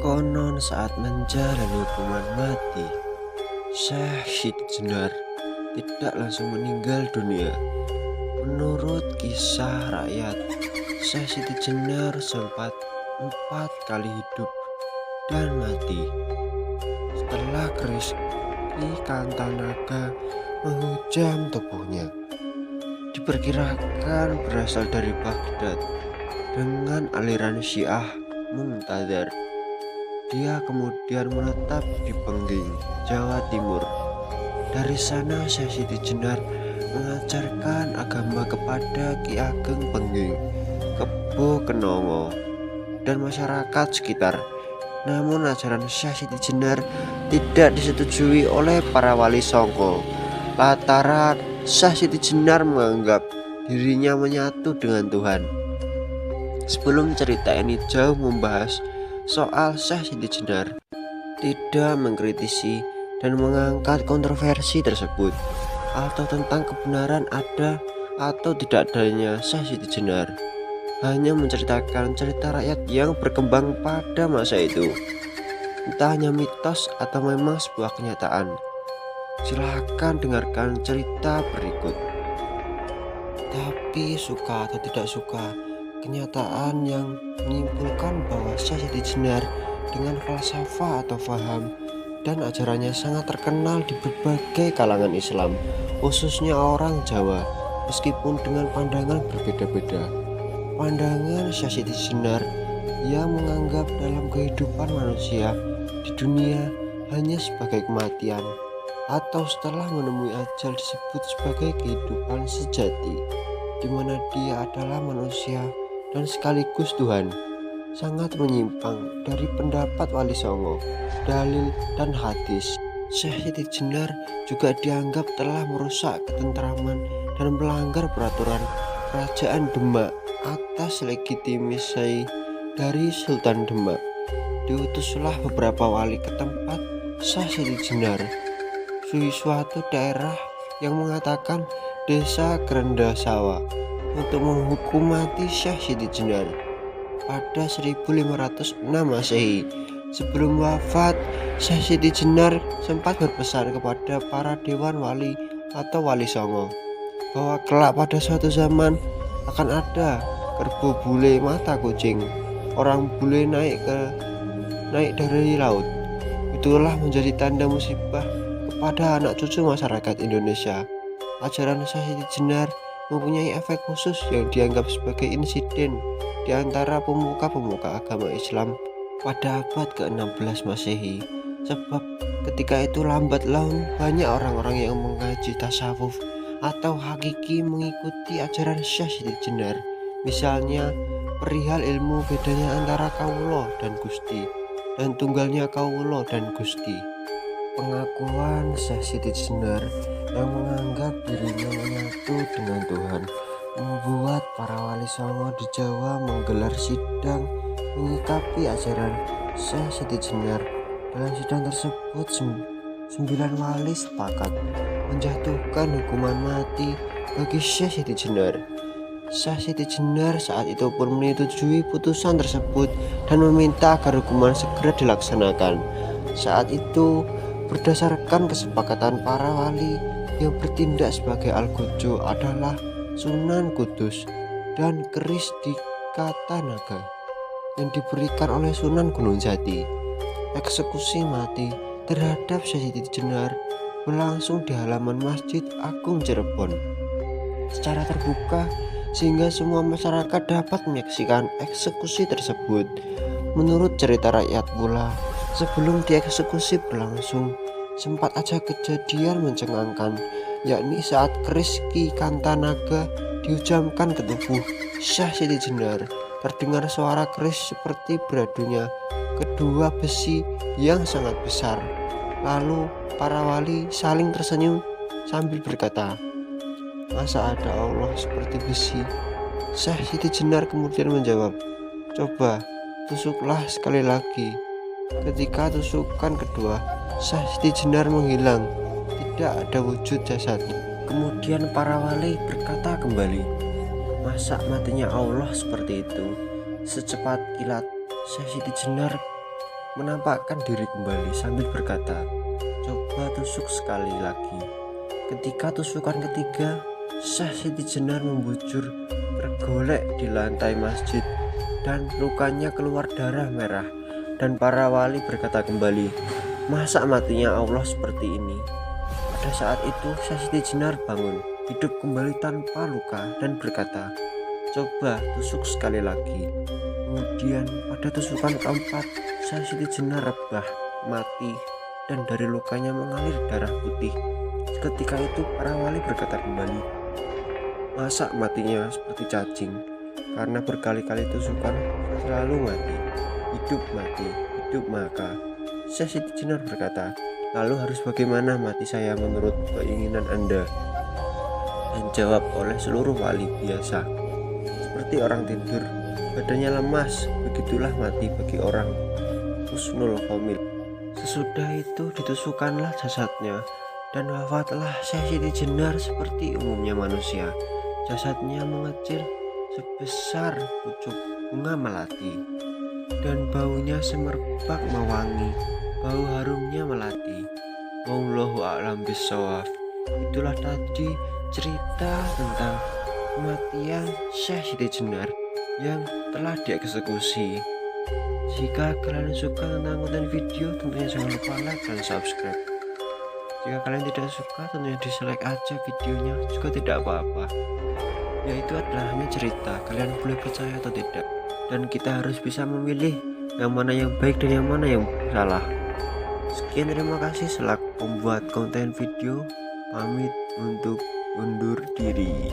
Konon saat menjalani hukuman mati, Syekh Siti Jenar tidak langsung meninggal dunia. Menurut kisah rakyat, Syekh Siti Jenar sempat 4 kali hidup dan mati setelah keris Ki Kantanaga menghujam tubuhnya. Diperkirakan berasal dari Baghdad dengan aliran Syiah Mu'tazir. Dia kemudian menetap di Pengging, Jawa Timur. Dari sana Syekh Siti Jenar mengajarkan agama kepada Ki Ageng Pengging, Kebo Kenongo, dan masyarakat sekitar. Namun ajaran Syekh Siti Jenar tidak disetujui oleh para wali songo. Lantaran Syekh Siti Jenar menganggap dirinya menyatu dengan Tuhan. Sebelum cerita ini jauh membahas soal Syekh Siti Jenar, tidak mengkritisi dan mengangkat kontroversi tersebut atau tentang kebenaran ada atau tidak adanya Syekh Siti Jenar, hanya menceritakan cerita rakyat yang berkembang pada masa itu. Entah hanya mitos atau memang sebuah kenyataan. Silahkan dengarkan cerita berikut. Tapi suka atau tidak suka, kenyataan yang menyimpulkan bahwa Syekh Siti Jenar dengan falsafah atau faham dan ajarannya sangat terkenal di berbagai kalangan Islam, khususnya orang Jawa, meskipun dengan pandangan berbeda-beda. Pandangan Syekh Siti Jenar yang menganggap dalam kehidupan manusia di dunia hanya sebagai kematian, atau setelah menemui ajal disebut sebagai kehidupan sejati, di mana dia adalah manusia dan sekaligus Tuhan, sangat menyimpang dari pendapat wali songo, dalil, dan hadis. Syekh Siti Jenar juga dianggap telah merusak ketentraman dan melanggar peraturan kerajaan Demak atas legitimasi dari Sultan Demak. Diutuslah beberapa wali ke tempat Syekh Siti Jenar, suatu daerah yang mengatakan desa Grendasawa, untuk menghukum mati Syekh Siti Jenar pada 1506 Masehi. Sebelum wafat, Syekh Siti Jenar sempat berpesan kepada para dewan wali atau wali songo bahwa kelak pada suatu zaman akan ada kerbau bule mata kucing, orang bule naik dari laut. Itulah menjadi tanda musibah kepada anak cucu masyarakat Indonesia. Ajaran Syekh Siti Jenar mempunyai efek khusus yang dianggap sebagai insiden di antara pemuka-pemuka agama Islam pada abad ke-16 Masehi. Sebab ketika itu lambat laun banyak orang-orang yang mengaji tasawuf atau hakiki mengikuti ajaran Syekh Siti Jenar. Misalnya perihal ilmu bedanya antara kawula dan Gusti, dan tunggalnya kawula dan Gusti. Pengakuan Syekh Siti Jenar yang menganggap dirinya menyatu dengan Tuhan membuat para wali songo di Jawa menggelar sidang menyikapi ajaran Syekh Siti Jenar. Dalam sidang tersebut 9 wali sepakat menjatuhkan hukuman mati bagi Syekh Siti Jenar. Syekh Siti Jenar saat itu pun menyetujui putusan tersebut dan meminta agar hukuman segera dilaksanakan. Saat itu, berdasarkan kesepakatan para wali, yang bertindak sebagai algojo adalah Sunan Kudus dan keris di Katanaga yang diberikan oleh Sunan Gunung Jati. Eksekusi mati terhadap Syekh Siti Jenar berlangsung di halaman Masjid Agung Cirebon secara terbuka, sehingga semua masyarakat dapat menyaksikan eksekusi tersebut. Menurut cerita rakyat pula, sebelum dieksekusi berlangsung, sempat ada kejadian mencengangkan, yakni saat keris Ki Kantanaga dihujamkan ke tubuh Syekh Siti Jenar. Terdengar suara keris seperti beradunya kedua besi yang sangat besar. Lalu para wali saling tersenyum sambil berkata, "Masa ada Allah seperti besi?" Syekh Siti Jenar kemudian menjawab, "Coba tusuklah sekali lagi." Ketika tusukan kedua, Syekh Siti Jenar menghilang, tidak ada wujud jasadnya. Kemudian para wali berkata kembali, "Masa matinya Allah seperti itu?" Secepat kilat Syekh Siti Jenar menampakkan diri kembali sambil berkata, "Coba tusuk sekali lagi." Ketika tusukan ketiga, Syekh Siti Jenar membujur tergolek di lantai masjid dan lukanya keluar darah merah. Dan para wali berkata kembali, "Masa matinya Allah seperti ini?" Pada saat itu Syekh Siti Jenar bangun, hidup kembali tanpa luka dan berkata, "Coba tusuk sekali lagi." Kemudian pada tusukan keempat, Syekh Siti Jenar rebah, mati, dan dari lukanya mengalir darah putih. Ketika itu para wali berkata kembali, "Masa matinya seperti cacing?" Karena berkali-kali tusukan selalu mati, hidup maka. Syekh Siti Jenar berkata, "Lalu harus bagaimana mati saya menurut keinginan Anda?" Dan jawab oleh seluruh wali biasa, "Seperti orang tidur, badannya lemas, begitulah mati bagi orang husnul komil." Sesudah itu ditusukkanlah jasadnya dan wafatlah Syekh Siti Jenar seperti umumnya manusia. Jasadnya mengecil sebesar pucuk bunga melati dan baunya semerbak mewangi, bau harumnya melati. Wallahu a'lam bishawab. Itulah tadi cerita tentang kematian Syekh Siti Jenar yang telah dieksekusi. Jika kalian suka tentang konten video, tentunya jangan lupa like dan subscribe. Jika kalian tidak suka, tentunya dislike aja videonya, juga tidak apa-apa. Yaitu adalah hanya cerita, kalian boleh percaya atau tidak. Dan kita harus bisa memilih yang mana yang baik dan yang mana yang salah. Sekian, terima kasih selaku pembuat konten video, pamit untuk undur diri.